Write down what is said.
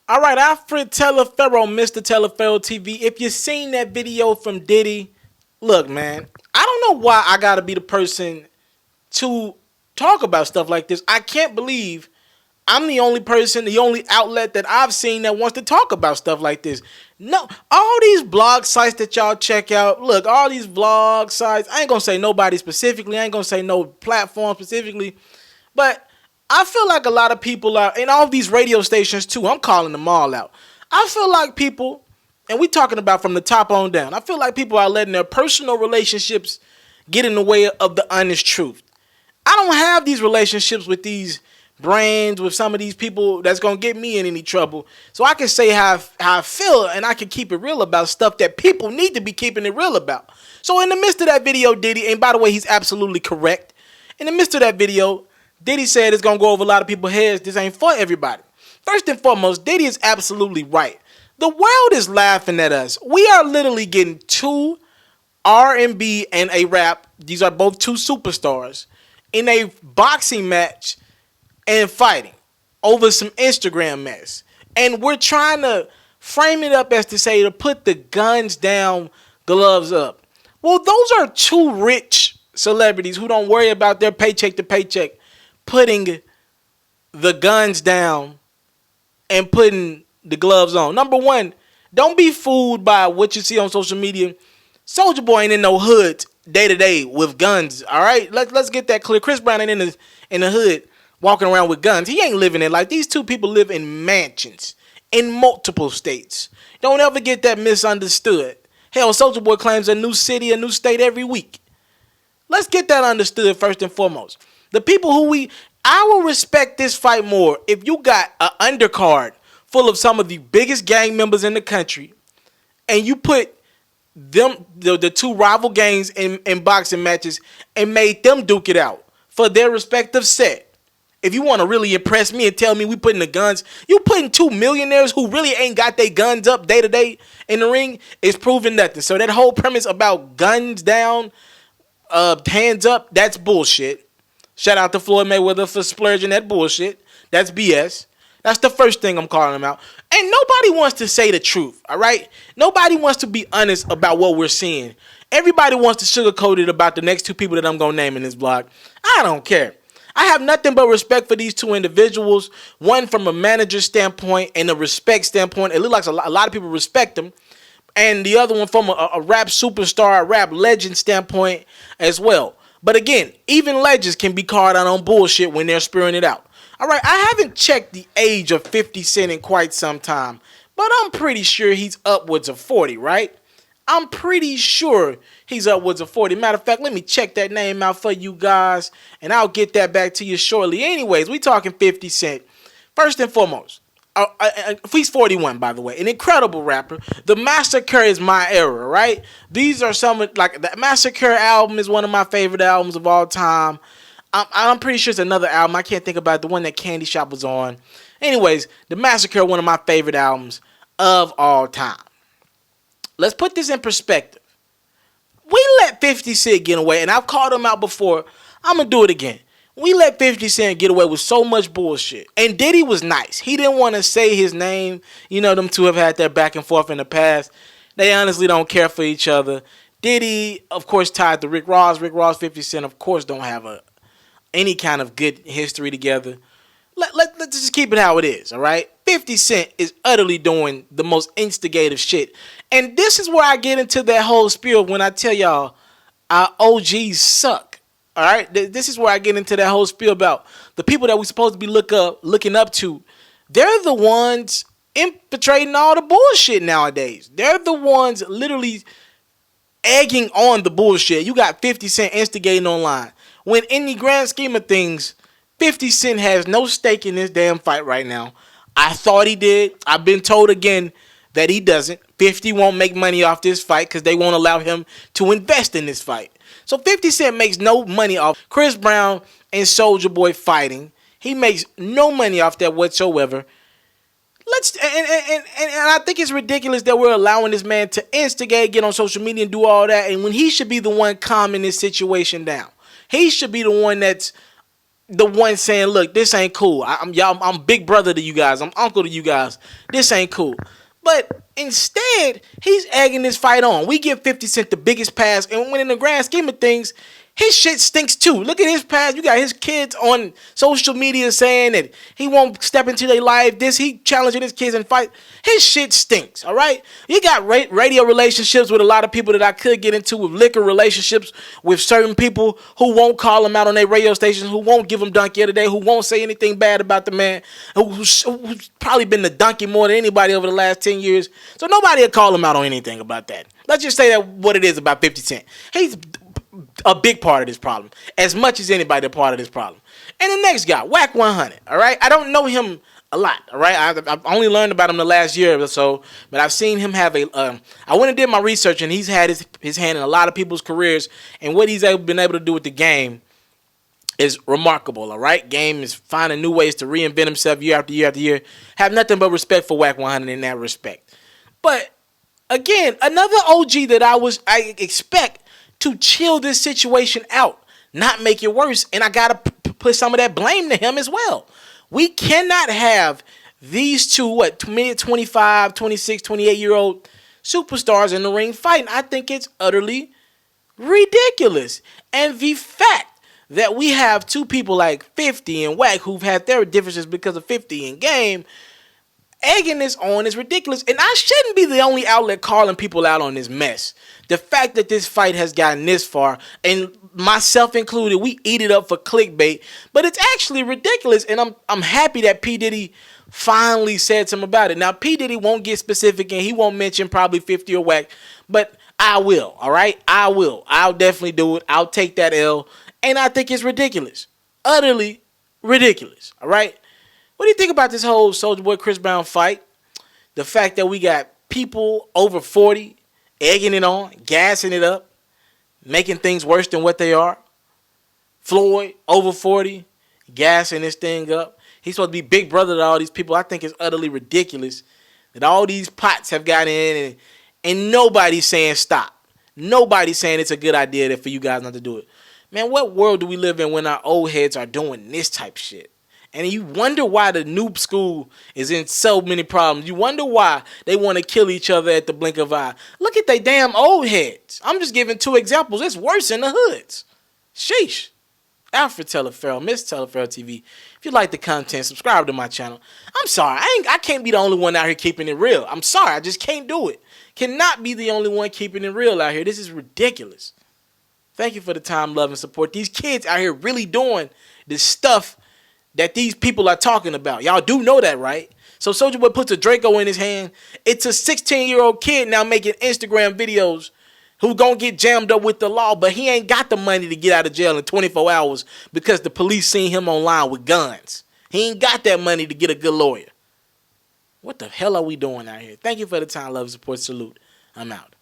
All right, Alfred Taliaferro, Mr. Taliaferro TV. If you seen that video from Diddy, look, man, I don't know why I gotta be the person to talk about stuff like this. I can't believe I'm the only person, the only outlet that I've seen that wants to talk about stuff like this. No, all these blog sites that y'all check out, look, all these vlog sites, I ain't gonna say nobody specifically, I ain't gonna say no platform specifically, but I feel like a lot of people are, and all these radio stations too, I'm calling them all out. I feel like people, and we talking about from the top on down, I feel like people are letting their personal relationships get in the way of the honest truth. I don't have these relationships with these brands, with some of these people that's going to get me in any trouble. So I can say how I feel, and I can keep it real about stuff that people need to be keeping it real about. So in the midst of that video, Diddy, and by the way, he's absolutely correct. In the midst of that video, Diddy said it's going to go over a lot of people's heads. This ain't for everybody. First and foremost, Diddy is absolutely right. The world is laughing at us. We are literally getting two R&B and a rap. These are both two superstars in a boxing match and fighting over some Instagram mess. And we're trying to frame it up as to say to put the guns down, gloves up. Well, those are two rich celebrities who don't worry about their paycheck to paycheck putting the guns down and putting the gloves on. Number one, don't be fooled by what you see on social media. Soulja Boy ain't in no hood day to day with guns. All right, let's get that clear. Chris Brown ain't in the hood walking around with guns. He ain't living it like these two people live in mansions in multiple states. Don't ever get that misunderstood. Hell, Soulja Boy claims a new city, a new state every week. Let's get that understood first and foremost. The people I will respect this fight more if you got an undercard full of some of the biggest gang members in the country and you put them, the two rival gangs in boxing matches and made them duke it out for their respective set. If you want to really impress me and tell me we putting the guns, you putting two millionaires who really ain't got their guns up day to day in the ring is proving nothing. So that whole premise about guns down, hands up, that's bullshit. Shout out to Floyd Mayweather for splurging that bullshit. That's BS. That's the first thing I'm calling him out. And nobody wants to say the truth, all right? Nobody wants to be honest about what we're seeing. Everybody wants to sugarcoat it about the next two people that I'm going to name in this blog. I don't care. I have nothing but respect for these two individuals. One from a manager standpoint and a respect standpoint. It looks like a lot of people respect them. And the other one from a rap superstar, a rap legend standpoint as well. But again, even legends can be caught out on bullshit when they're spewing it out. All right, I haven't checked the age of 50 Cent in quite some time, but I'm pretty sure he's upwards of 40, right? I'm pretty sure he's upwards of 40. Matter of fact, let me check that name out for you guys, and I'll get that back to you shortly. Anyways, we talking 50 Cent. First and foremost, he's 41, by the way. An incredible rapper. The Massacre is my era, right? These are some, like, the Massacre album is one of my favorite albums of all time. I'm pretty sure it's another album. I can't think about it. The one that Candy Shop was on. Anyways, The Massacre, one of my favorite albums of all time. Let's put this in perspective. We let 50 Cent get away, and I've called him out before. I'm going to do it again. We let 50 Cent get away with so much bullshit. And Diddy was nice. He didn't want to say his name. You know, them two have had their back and forth in the past. They honestly don't care for each other. Diddy, of course, tied to Rick Ross. Rick Ross, 50 Cent, of course, don't have any kind of good history together. Let's just keep it how it is, all right? 50 Cent is utterly doing the most instigative shit. And this is where I get into that whole spiel when I tell y'all our OGs suck. All right, this is where I get into that whole spiel about the people that we're supposed to be looking up to. They're the ones infiltrating all the bullshit nowadays. They're the ones literally egging on the bullshit. You got 50 Cent instigating online. When in the grand scheme of things, 50 Cent has no stake in this damn fight right now. I thought he did. I've been told again that he doesn't. 50 won't make money off this fight because they won't allow him to invest in this fight. So 50 Cent makes no money off Chris Brown and Soulja Boy fighting. He makes no money off that whatsoever. And I think it's ridiculous that we're allowing this man to instigate, get on social media and do all that. And when he should be the one calming this situation down. He should be the one that's the one saying, look, this ain't cool. I'm big brother to you guys. I'm uncle to you guys. This ain't cool. But instead, he's egging this fight on. We give 50 Cent the biggest pass, and when in the grand scheme of things, his shit stinks too. Look at his past. You got his kids on social media saying that he won't step into their life. He challenging his kids and fight. His shit stinks, all right? You got radio relationships with a lot of people that I could get into, with liquor relationships with certain people who won't call him out on their radio stations, who won't give him donkey of the day, who won't say anything bad about the man, who's probably been the donkey more than anybody over the last 10 years. So nobody will call him out on anything about that. Let's just say that what it is about 50 Cent. He's a big part of this problem, as much as anybody a part of this problem. And the next guy, Wack100, all right? I don't know him a lot, all right? I've only learned about him the last year or so, but I've seen him have I went and did my research, and he's had his hand in a lot of people's careers, and what he's been able to do with the game is remarkable, all right? Game is finding new ways to reinvent himself year after year after year. Have nothing but respect for Wack100 in that respect. But, again, another OG that I expect to chill this situation out, not make it worse. And I got to put some of that blame to him as well. We cannot have these two, mid 25, 26, 28-year-old superstars in the ring fighting. I think it's utterly ridiculous. And the fact that we have two people like 50 and Wack who've had their differences because of 50 in game, egging this on is ridiculous. And I shouldn't be the only outlet calling people out on this mess. The fact that this fight has gotten this far, and myself included, we eat it up for clickbait, but it's actually ridiculous. And I'm happy that p.diddy finally said something about it. Now, p.diddy won't get specific, and he won't mention probably 50 or Wack, but I will, all right? I will. I'll definitely do it. I'll take that L, and I think it's ridiculous. Utterly ridiculous, all right? What do you think about this whole Soulja Boy Chris Brown fight? The fact that we got people over 40 egging it on, gassing it up, making things worse than what they are. Floyd, over 40, gassing this thing up. He's supposed to be big brother to all these people. I think it's utterly ridiculous that all these pots have got in and nobody's saying stop. Nobody's saying it's a good idea for you guys not to do it. Man, what world do we live in when our old heads are doing this type of shit? And you wonder why the noob school is in so many problems. You wonder why they want to kill each other at the blink of an eye. Look at they damn old heads. I'm just giving two examples. It's worse in the hoods. Sheesh. Alfred Taliaferro, Miss Taliaferro TV. If you like the content, subscribe to my channel. I'm sorry. I can't be the only one out here keeping it real. I'm sorry. I just can't do it. Cannot be the only one keeping it real out here. This is ridiculous. Thank you for the time, love, and support. These kids out here really doing this stuff that these people are talking about. Y'all do know that, right? So Soulja Boy puts a Draco in his hand. It's a 16-year-old kid now making Instagram videos who gonna get jammed up with the law, but he ain't got the money to get out of jail in 24 hours because the police seen him online with guns. He ain't got that money to get a good lawyer. What the hell are we doing out here? Thank you for the time, love, and support. Salute. I'm out.